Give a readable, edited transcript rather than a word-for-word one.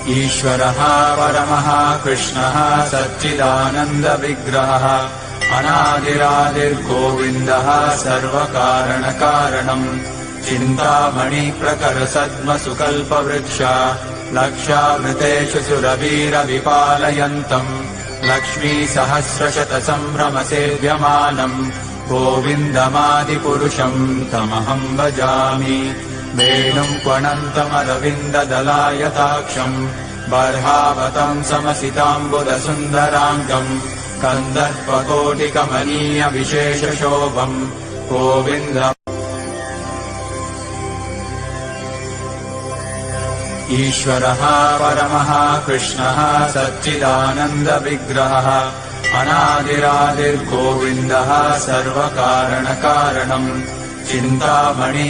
ईश्वरः परमः कृष्णः सच्चिदानन्दविग्रहः अनादिरादिर्गोविन्दः सर्वकारणकारणम् चिन्तामणिप्रकरसद्मसुकल्पवृक्ष लक्षावृतेषु सुरवीरविपालयन्तम् लक्ष्मीसहस्रशतसम्भ्रमसेव्यमानम् गोविन्दमादिपुरुषम् तमहम् भजामि वेणुम् क्वणन्तमरविन्ददलायताक्षम् बर्हावतम् समसिताम्बुदसुन्दराङ्गम् कन्दर्पकोटिकमनीयविशेषशोभम् गोविन्द ईश्वरः परमः कृष्णः सच्चिदानन्दविग्रहः अनादिरादिर्गोविन्दः सर्वकारणकारणम् चिन्तामणि